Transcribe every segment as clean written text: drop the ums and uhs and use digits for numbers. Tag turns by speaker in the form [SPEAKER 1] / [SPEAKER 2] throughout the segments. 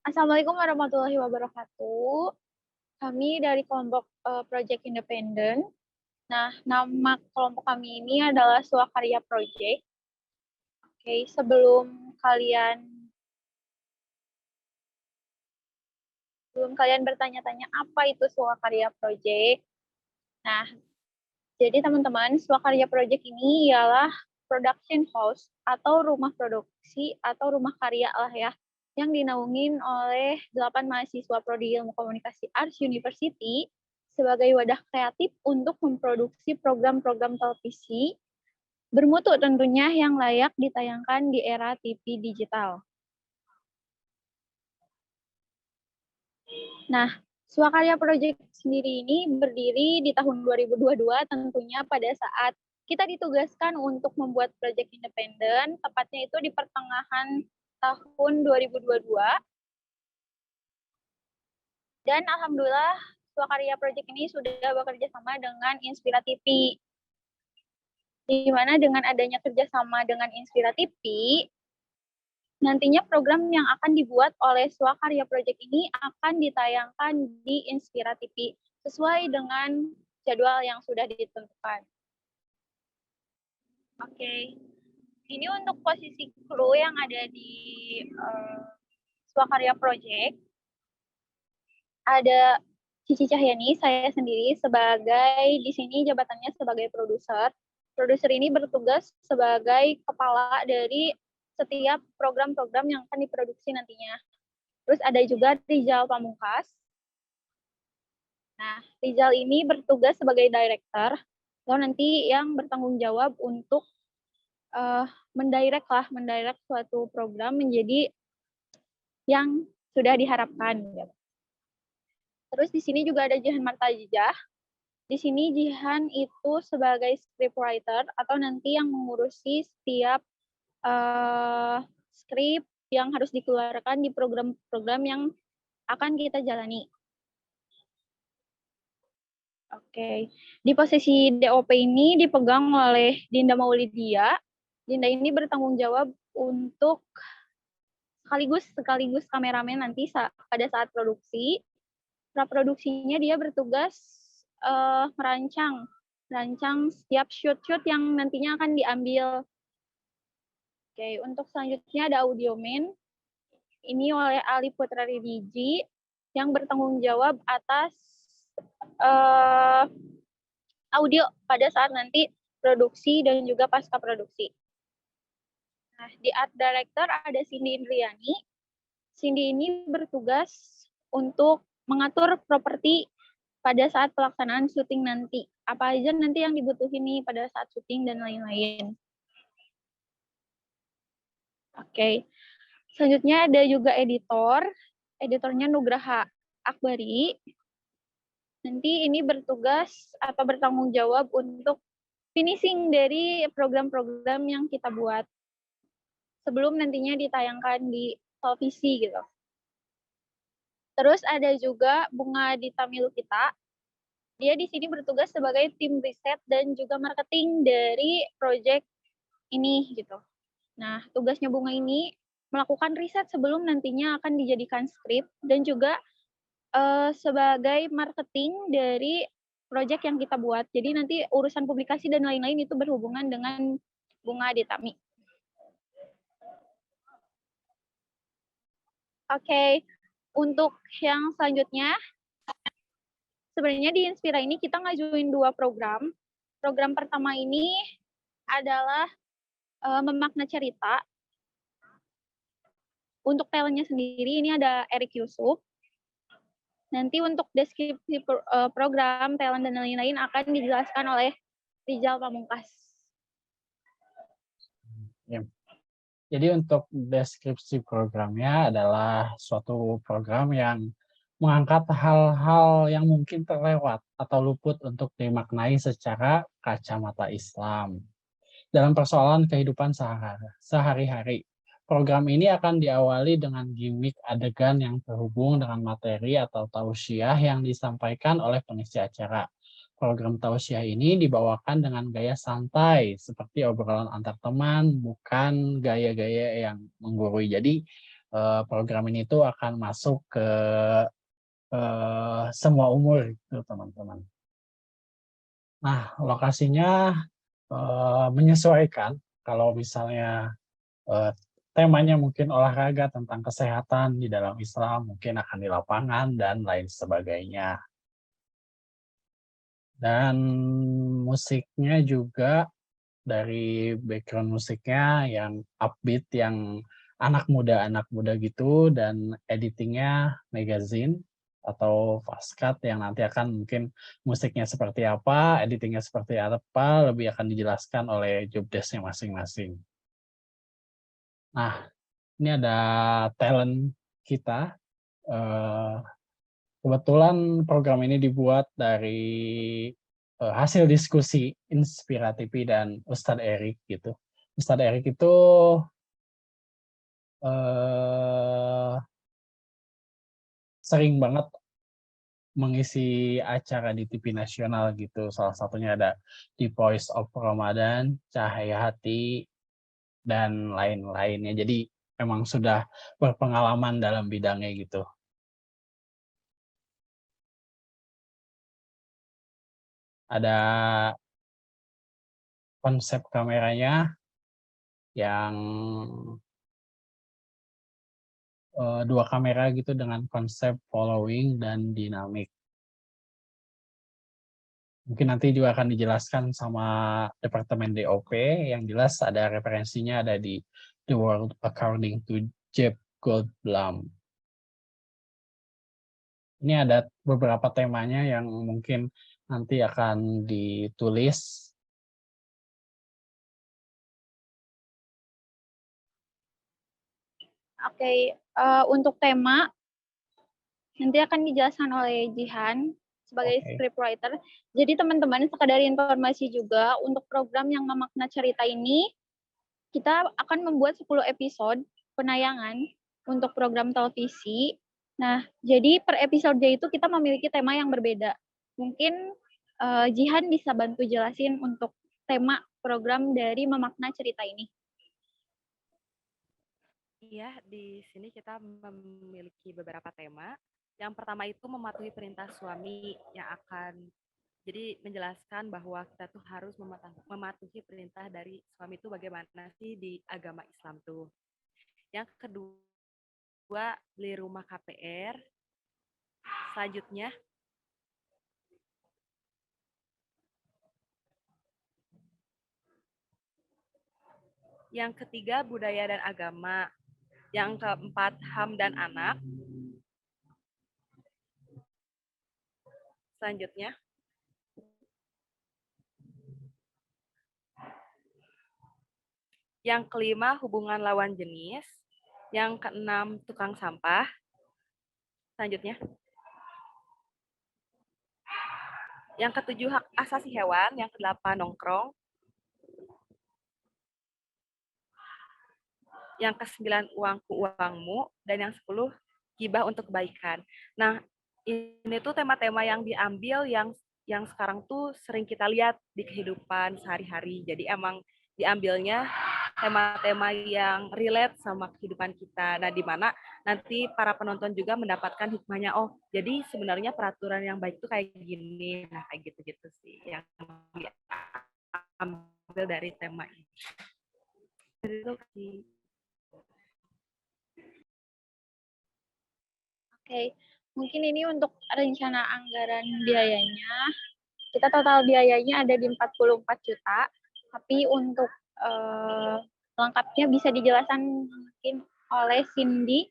[SPEAKER 1] Assalamualaikum warahmatullahi wabarakatuh. Kami dari kelompok Project Independent. Nah, nama kelompok kami ini adalah Swakarya Project. Oke, sebelum kalian bertanya-tanya apa itu Swakarya Project. Nah, jadi teman-teman, Swakarya Project ini ialah production house atau rumah produksi atau rumah karya lah ya, yang dinaungin oleh 8 mahasiswa Prodi Ilmu Komunikasi Arts University sebagai wadah kreatif untuk memproduksi program-program televisi bermutu tentunya yang layak ditayangkan di era TV digital. Nah, Swakarya Project sendiri ini berdiri di tahun 2022 tentunya pada saat kita ditugaskan untuk membuat proyek independen, tepatnya itu di pertengahan tahun 2022. Dan alhamdulillah Swakarya Project ini sudah bekerja sama dengan Inspira TV. Di mana dengan adanya kerjasama dengan Inspira TV, nantinya program yang akan dibuat oleh Swakarya Project ini akan ditayangkan di Inspira TV sesuai dengan jadwal yang sudah ditentukan. Oke, ini untuk posisi kru yang ada di Swakarya Project. Ada Cici Cahyani, saya sendiri sebagai di sini jabatannya sebagai produser. Produser ini bertugas sebagai kepala dari setiap program-program yang akan diproduksi nantinya. Terus ada juga Rizal Pamungkas. Nah, Rizal ini bertugas sebagai director, atau nanti yang bertanggung jawab untuk mendirect suatu program menjadi yang sudah diharapkan. Terus di sini juga ada Jihan Martajijah. Di sini Jihan itu sebagai scriptwriter atau nanti yang mengurusi setiap skrip yang harus dikeluarkan di program-program yang akan kita jalani. Oke, di posisi DOP ini dipegang oleh Dinda Maulidia. Dinda ini bertanggung jawab untuk sekaligus kameramen nanti pada saat produksi. Praproduksinya dia bertugas merancang setiap shoot yang nantinya akan diambil. Oke, untuk selanjutnya ada audioman. Ini oleh Ali Putra Ridiji yang bertanggung jawab atas audio pada saat nanti produksi dan juga pasca produksi. Nah, di art director ada Cindy Indriani. Cindy ini bertugas untuk mengatur properti pada saat pelaksanaan syuting nanti. Apa aja nanti yang dibutuhin nih pada saat syuting dan lain-lain. Oke. Selanjutnya ada juga editor. Editornya Nugraha Akbari. Nanti ini bertugas atau bertanggung jawab untuk finishing dari program-program yang kita buat sebelum nantinya ditayangkan di televisi gitu. Terus ada juga Bunga Dita Milukita. Dia di sini bertugas sebagai tim riset dan juga marketing dari project ini gitu. Nah, tugasnya Bunga ini melakukan riset sebelum nantinya akan dijadikan skrip dan juga sebagai marketing dari project yang kita buat. Jadi nanti urusan publikasi dan lain-lain itu berhubungan dengan Bunga Ditami. Oke, untuk yang selanjutnya, sebenarnya di Inspira ini kita ngajuin 2 program. Program pertama ini adalah memakna cerita. Untuk talentnya sendiri ini ada Erik Yusuf. Nanti untuk deskripsi program, talent, dan lain-lain akan dijelaskan oleh Rizal Pamungkas.
[SPEAKER 2] Ya. Jadi untuk deskripsi programnya adalah suatu program yang mengangkat hal-hal yang mungkin terlewat atau luput untuk dimaknai secara kacamata Islam dalam persoalan kehidupan sehari-hari. Program ini akan diawali dengan gimmick adegan yang terhubung dengan materi atau tausiah yang disampaikan oleh pengisi acara. Program tausiah ini dibawakan dengan gaya santai, seperti obrolan antar teman, bukan gaya-gaya yang menggurui. Jadi, program ini tuh akan masuk ke semua umur gitu teman-teman. Nah, lokasinya menyesuaikan kalau misalnya temanya mungkin olahraga tentang kesehatan di dalam Islam, mungkin akan di lapangan dan lain sebagainya. Dan musiknya juga dari background musiknya yang upbeat, yang anak muda gitu, dan editingnya magazine atau fastcut yang nanti akan mungkin musiknya seperti apa, editingnya seperti apa, lebih akan dijelaskan oleh job desk-nya masing-masing. Nah, ini ada talent kita. Kebetulan program ini dibuat dari hasil diskusi Inspirativi dan Ustadz Erik gitu. Ustadz Erik itu sering banget mengisi acara di TV nasional gitu. Salah satunya ada The Voice of Ramadan, Cahaya Hati, dan lain-lainnya. Jadi memang sudah berpengalaman dalam bidangnya gitu. Ada konsep kameranya yang 2 kamera gitu dengan konsep following dan dinamik. Mungkin nanti juga akan dijelaskan sama departemen DOP, yang jelas ada referensinya ada di The World According to Jeff Goldblum. Ini ada beberapa temanya yang mungkin nanti akan ditulis.
[SPEAKER 1] Oke, untuk tema nanti akan dijelaskan oleh Jihan sebagai scriptwriter. Jadi teman-teman, sekadar informasi juga untuk program yang memakna cerita ini, kita akan membuat 10 episode penayangan untuk program televisi. Nah, jadi per episode itu kita memiliki tema yang berbeda. Mungkin Jihan bisa bantu jelasin untuk tema program dari memakna cerita ini.
[SPEAKER 3] Iya, di sini kita memiliki beberapa tema. Yang pertama itu mematuhi perintah suami yang akan jadi menjelaskan bahwa kita tuh harus mematuhi perintah dari suami itu bagaimana sih di agama Islam tuh. Yang kedua, beli rumah KPR. Selanjutnya, yang ketiga, budaya dan agama. Yang keempat, HAM dan anak. Selanjutnya, yang kelima, hubungan lawan jenis. Yang keenam, tukang sampah. Selanjutnya, yang ketujuh, hak asasi hewan. Yang kedelapan, nongkrong. Yang kesembilan, uangku uangmu. Dan yang 10, gibah untuk kebaikan. Nah, ini tuh tema-tema yang diambil yang sekarang tuh sering kita lihat di kehidupan sehari-hari. Jadi emang diambilnya tema-tema yang relate sama kehidupan kita. Nah, di mana nanti para penonton juga mendapatkan hikmahnya. Oh, jadi sebenarnya peraturan yang baik tuh kayak gini. Nah, kayak gitu-gitu sih yang diambil dari tema ini. Itu sih.
[SPEAKER 1] Oke, mungkin ini untuk rencana anggaran biayanya. Kita total biayanya ada di 44 juta, tapi untuk lengkapnya bisa dijelaskan mungkin oleh Cindy.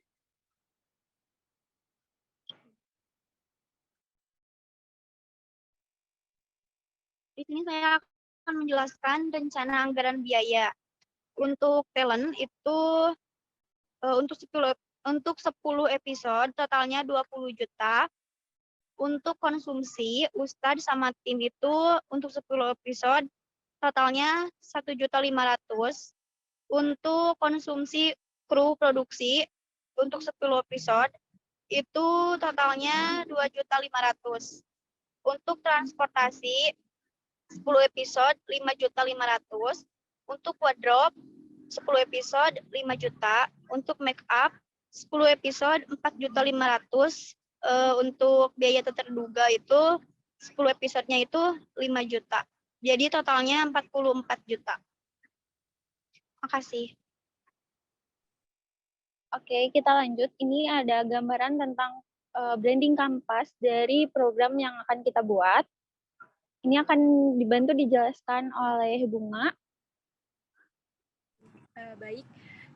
[SPEAKER 4] Di sini saya akan menjelaskan rencana anggaran biaya. Untuk talent itu untuk 10 episode totalnya 20 juta. Untuk konsumsi Ustadz sama tim itu untuk 10 episode totalnya 1.500.000. Untuk konsumsi kru produksi untuk 10 episode itu totalnya 2.500.000. Untuk transportasi 10 episode 5.500.000. Untuk wardrobe 10 episode 5 juta. Untuk make up 10 episode 4.500.000. Untuk biaya tak terduga itu 10 episodenya itu 5 juta. Jadi totalnya 44 juta. Makasih.
[SPEAKER 1] Oke, kita lanjut. Ini ada gambaran tentang branding kanvas dari program yang akan kita buat. Ini akan dibantu dijelaskan oleh Bunga.
[SPEAKER 5] Baik,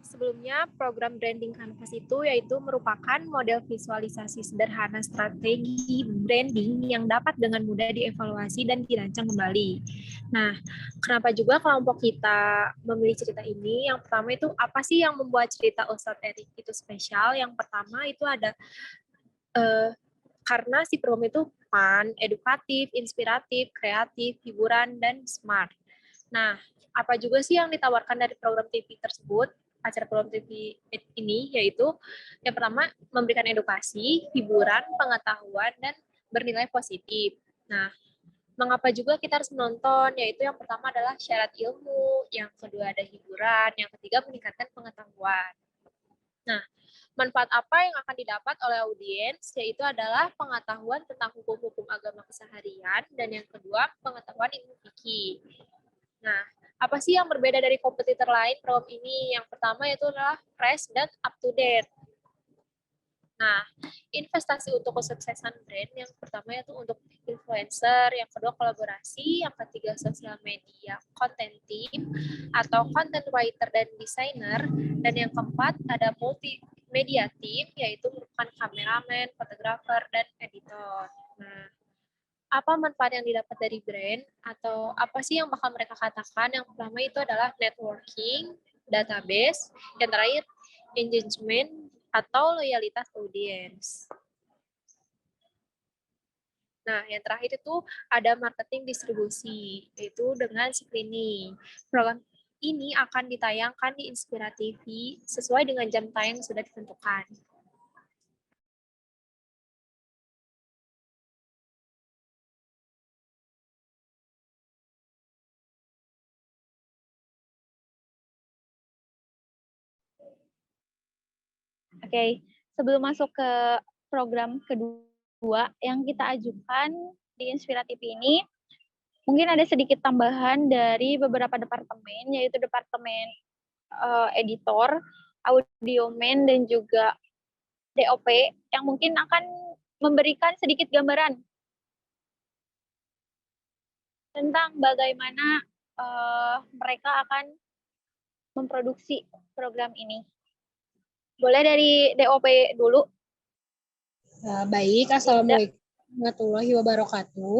[SPEAKER 5] sebelumnya program branding canvas itu yaitu merupakan model visualisasi sederhana strategi branding yang dapat dengan mudah dievaluasi dan dirancang kembali. Nah, kenapa juga kelompok kita memilih cerita ini? Yang pertama itu apa sih yang membuat cerita Ustadz Erik itu spesial? Yang pertama itu ada karena si program itu fun, edukatif, inspiratif, kreatif, hiburan, dan smart. Nah, apa juga sih yang ditawarkan dari program TV tersebut, acara program TV ini, yaitu yang pertama memberikan edukasi, hiburan, pengetahuan, dan bernilai positif. Nah, mengapa juga kita harus menonton, yaitu yang pertama adalah syarat ilmu, yang kedua ada hiburan, yang ketiga meningkatkan pengetahuan. Nah, manfaat apa yang akan didapat oleh audiens, yaitu adalah pengetahuan tentang hukum-hukum agama keseharian, dan yang kedua pengetahuan ilmu fikih. Nah, apa sih yang berbeda dari kompetitor lain program ini? Yang pertama yaitu adalah fresh dan up to date. Nah, investasi untuk kesuksesan brand yang pertama yaitu untuk influencer, yang kedua kolaborasi, yang ketiga sosial media, content team atau content writer dan designer, dan yang keempat ada multimedia team yaitu merupakan kameramen, fotografer, dan editor. Nah, apa manfaat yang didapat dari brand atau apa sih yang bakal mereka katakan? Yang pertama itu adalah networking, database, yang terakhir engagement atau loyalitas audiens. Nah, yang terakhir itu ada marketing distribusi, yaitu dengan screening. Program ini akan ditayangkan di Inspira TV sesuai dengan jam tayang yang sudah ditentukan.
[SPEAKER 1] Oke, sebelum masuk ke program kedua yang kita ajukan di Inspira TV ini, mungkin ada sedikit tambahan dari beberapa departemen, yaitu departemen editor, audioman, dan juga DOP, yang mungkin akan memberikan sedikit gambaran tentang bagaimana mereka akan memproduksi program ini. Boleh dari DOP dulu?
[SPEAKER 6] Baik, Assalamualaikum warahmatullahi wabarakatuh.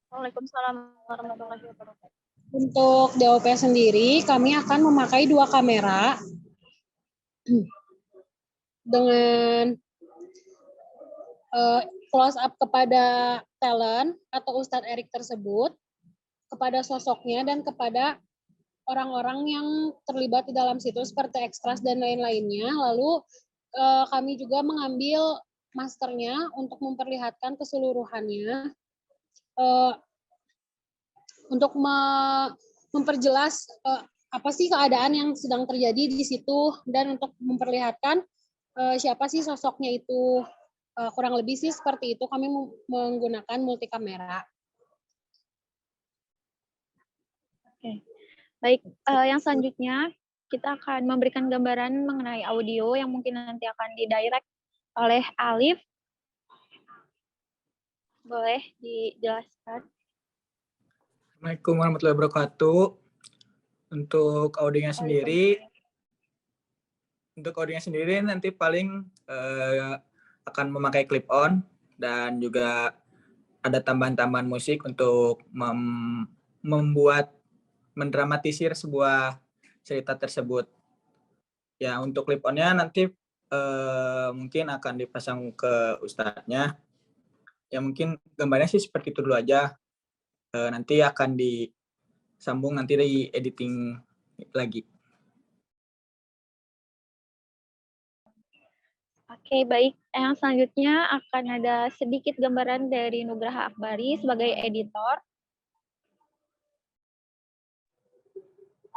[SPEAKER 1] Waalaikumsalam warahmatullahi wabarakatuh.
[SPEAKER 6] Untuk DOP sendiri, kami akan memakai 2 kamera dengan close up kepada talent atau Ustadz Erik tersebut, kepada sosoknya, dan kepada orang-orang yang terlibat di dalam situ seperti ekstras dan lain-lainnya. Lalu kami juga mengambil masternya untuk memperlihatkan keseluruhannya, untuk memperjelas apa sih keadaan yang sedang terjadi di situ, dan untuk memperlihatkan siapa sih sosoknya itu. Kurang lebih sih seperti itu, kami menggunakan multi kamera.
[SPEAKER 1] Oke. Baik, yang selanjutnya kita akan memberikan gambaran mengenai audio yang mungkin nanti akan didirect oleh Alif. Boleh dijelaskan?
[SPEAKER 7] Assalamualaikum warahmatullahi wabarakatuh. Untuk audionya sendiri, nanti paling akan memakai clip on, dan juga ada tambahan-tambahan musik untuk mendramatisir sebuah cerita tersebut. Ya, untuk clip on-nya nanti mungkin akan dipasang ke ustadznya. Ya, mungkin gambarnya sih seperti itu dulu aja. Nanti akan disambung nanti di editing lagi.
[SPEAKER 1] Oke, baik. Yang selanjutnya akan ada sedikit gambaran dari Nugraha Akbari sebagai editor.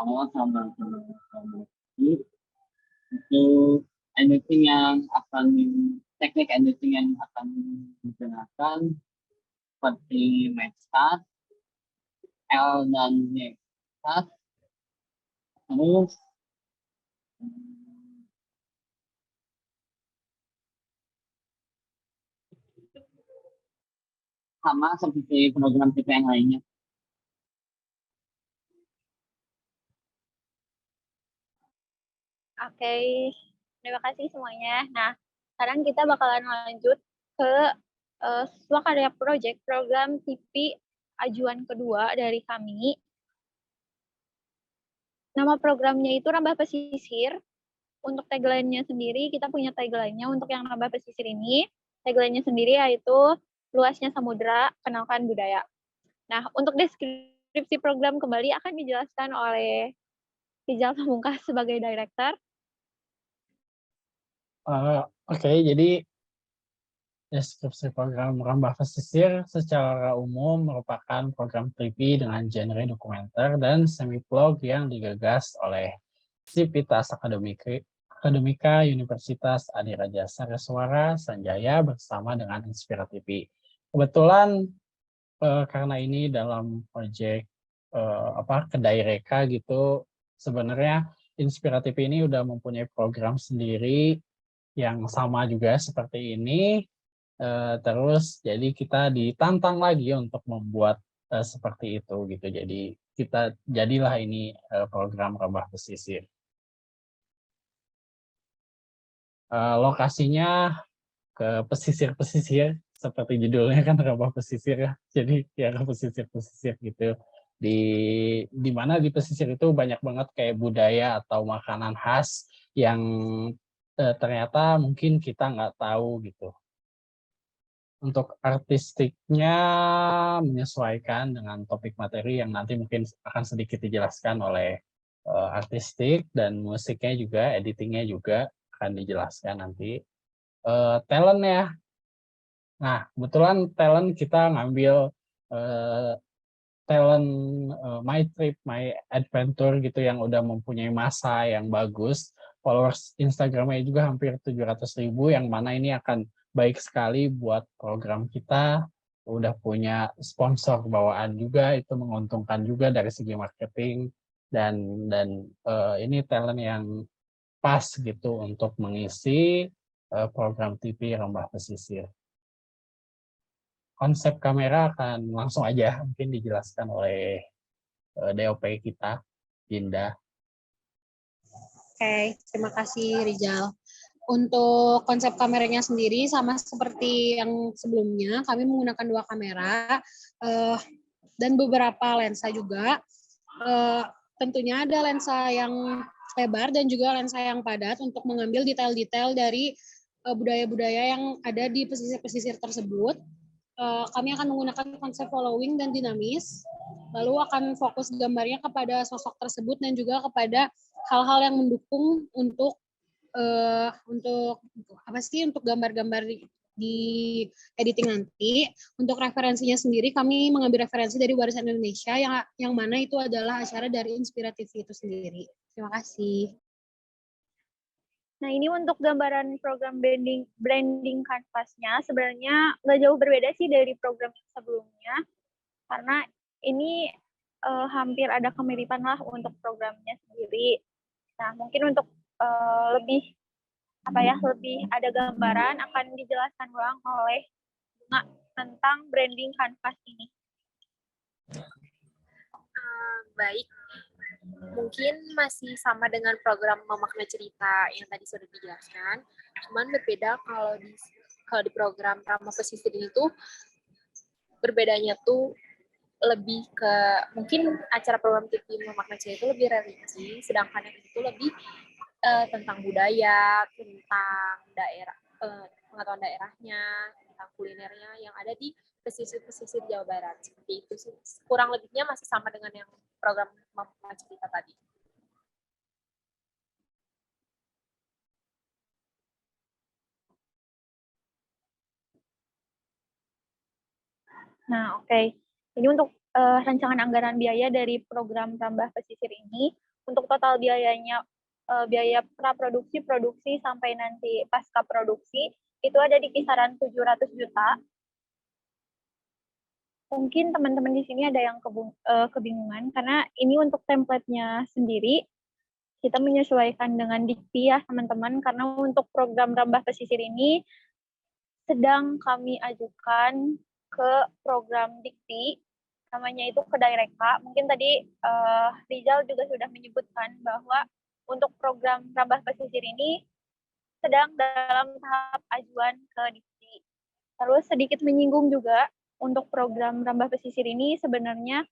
[SPEAKER 8] Halo, assalamualaikum warahmatullahi wabarakatuh.
[SPEAKER 2] Untuk editing yang akan teknik editing yang akan digunakan seperti Maxcut, L dan Y cut, terus sama seperti program tipe yang lainnya.
[SPEAKER 1] Oke, terima kasih semuanya. Nah, sekarang kita bakalan lanjut ke Swakarya Project program TV ajuan kedua dari kami. Nama programnya itu Rambah Pesisir. Untuk tagline-nya sendiri, kita punya tagline-nya untuk yang Rambah Pesisir ini. Tagline-nya sendiri yaitu luasnya samudra, kenalkan budaya. Nah, untuk deskripsi program kembali akan dijelaskan oleh Rizal Pamungkas sebagai director.
[SPEAKER 2] Oke, jadi deskripsi program Rambah Pesisir secara umum merupakan program TV dengan genre dokumenter dan semi-vlog yang digagas oleh Civitas Akademika Universitas Adiraja Sareswara Sanjaya bersama dengan Inspira TV. Kebetulan karena ini dalam proyek Kedai Reka gitu, sebenarnya Inspira TV ini udah mempunyai program sendiri yang sama juga seperti ini. Terus jadi kita ditantang lagi untuk membuat seperti itu gitu. Jadi jadilah ini program Rambah Pesisir. Lokasinya ke pesisir-pesisir seperti judulnya kan Rambah Pesisir ya. Jadi ya ke pesisir-pesisir gitu. Di mana di pesisir itu banyak banget kayak budaya atau makanan khas yang ternyata mungkin kita nggak tahu gitu. Untuk artistiknya menyesuaikan dengan topik materi yang nanti mungkin akan sedikit dijelaskan oleh artistik, dan musiknya juga, editingnya juga akan dijelaskan nanti. Talent ya. Nah, kebetulan talent kita ngambil talent My Trip, My Adventure gitu yang udah mempunyai masa yang bagus. Followers Instagramnya juga hampir 700.000, yang mana ini akan baik sekali buat program kita. Udah punya sponsor bawaan juga, itu menguntungkan juga dari segi marketing, dan ini talent yang pas gitu untuk mengisi program TV Rambah Pesisir. Konsep kamera akan langsung aja mungkin dijelaskan oleh DOP kita, Dinda.
[SPEAKER 6] Oke, terima kasih Rizal. Untuk konsep kameranya sendiri sama seperti yang sebelumnya, kami menggunakan 2 kamera dan beberapa lensa juga. Tentunya ada lensa yang lebar dan juga lensa yang padat untuk mengambil detail-detail dari budaya-budaya yang ada di pesisir-pesisir tersebut. Kami akan menggunakan konsep following dan dinamis, lalu akan fokus gambarnya kepada sosok tersebut dan juga kepada hal-hal yang mendukung untuk untuk gambar-gambar di editing nanti. Untuk referensinya sendiri, kami mengambil referensi dari Warisan Indonesia yang mana itu adalah acara dari Inspira TV itu sendiri. Terima kasih.
[SPEAKER 1] Nah, ini untuk gambaran program branding kanvasnya sebenarnya nggak jauh berbeda sih dari program sebelumnya, karena ini hampir ada kemiripan lah untuk programnya sendiri. Nah, mungkin untuk lebih ada gambaran akan dijelaskan ulang oleh Bunga tentang branding kanvas ini.
[SPEAKER 5] Baik, mungkin masih sama dengan program memakna cerita yang tadi sudah dijelaskan, cuman berbeda kalau di program Rambah Pesisir ini tuh berbedanya tuh lebih ke mungkin acara program TV memakna cerita itu lebih religi, sedangkan yang itu lebih tentang budaya, tentang daerah, pengetahuan daerahnya, tentang kulinernya yang ada di pesisir-pesisir Jawa Barat. Seperti itu sih. Kurang lebihnya masih sama dengan yang program memakna cerita tadi.
[SPEAKER 1] Nah, oke. Ini untuk rancangan anggaran biaya dari program Rambah Pesisir ini, untuk total biayanya biaya praproduksi, produksi, sampai nanti pasca produksi, itu ada di kisaran 700 juta. Mungkin teman-teman di sini ada yang kebingungan, karena ini untuk template-nya sendiri, kita menyesuaikan dengan Dikti ya teman-teman, karena untuk program Rambah Pesisir ini sedang kami ajukan ke program Dikti, namanya itu ke Direka. Mungkin tadi Rizal juga sudah menyebutkan bahwa untuk program Rambah Pesisir ini sedang dalam tahap ajuan ke Dikti. Terus sedikit menyinggung juga, untuk program Rambah Pesisir ini sebenarnya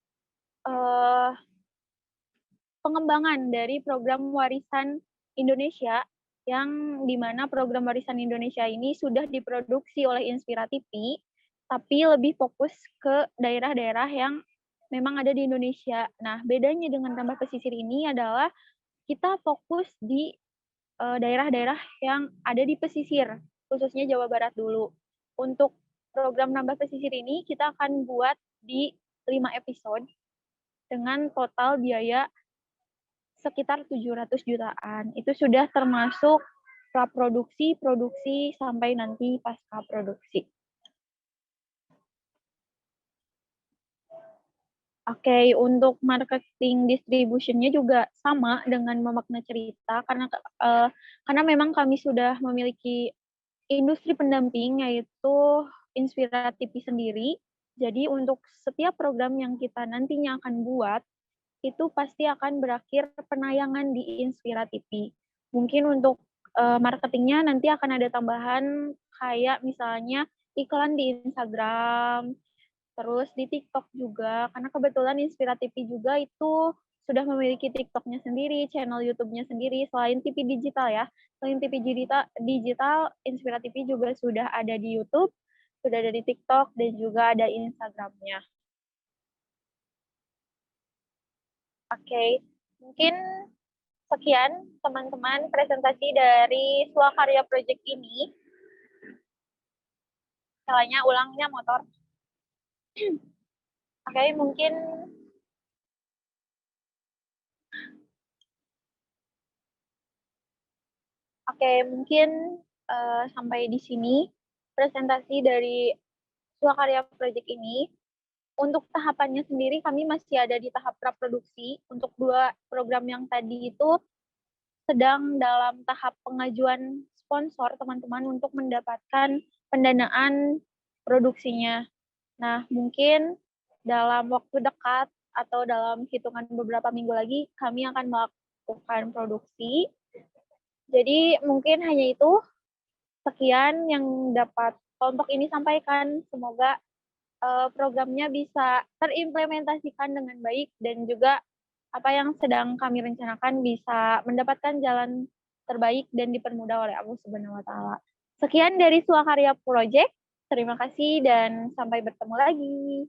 [SPEAKER 1] pengembangan dari program Warisan Indonesia, yang dimana program Warisan Indonesia ini sudah diproduksi oleh Inspirativi, tapi lebih fokus ke daerah-daerah yang memang ada di Indonesia. Nah, bedanya dengan Rambah Pesisir ini adalah kita fokus di daerah-daerah yang ada di pesisir, khususnya Jawa Barat dulu. Untuk program Rambah Pesisir ini kita akan buat di 5 episode dengan total biaya sekitar 700 jutaan. Itu sudah termasuk praproduksi, produksi, sampai nanti pasca produksi. Oke, untuk marketing distribution-nya juga sama dengan memakna cerita, karena memang kami sudah memiliki industri pendamping, yaitu Inspirativi sendiri. Jadi untuk setiap program yang kita nantinya akan buat, itu pasti akan berakhir penayangan di Inspirativi. Mungkin untuk marketingnya nanti akan ada tambahan kayak misalnya iklan di Instagram, terus di TikTok juga, karena kebetulan Inspirativi juga itu sudah memiliki TikTok-nya sendiri, channel YouTube-nya sendiri, selain TV digital ya. Selain TV digital, Inspirativi juga sudah ada di YouTube, sudah ada di TikTok, dan juga ada Instagram-nya. Oke, mungkin sekian teman-teman presentasi dari Swakarya Project ini. Salahnya ulangnya motor. Oke, mungkin sampai di sini presentasi dari Swakarya Project ini. Untuk tahapannya sendiri kami masih ada di tahap praproduksi. Untuk 2 program yang tadi itu sedang dalam tahap pengajuan sponsor teman-teman untuk mendapatkan pendanaan produksinya. Nah, mungkin dalam waktu dekat atau dalam hitungan beberapa minggu lagi kami akan melakukan produksi. Jadi mungkin hanya itu, sekian yang dapat kelompok ini sampaikan. Semoga programnya bisa terimplementasikan dengan baik, dan juga apa yang sedang kami rencanakan bisa mendapatkan jalan terbaik dan dipermudah oleh Allah Subhanahu wa Ta'ala. Sekian dari Swakarya Project. Terima kasih dan sampai bertemu lagi.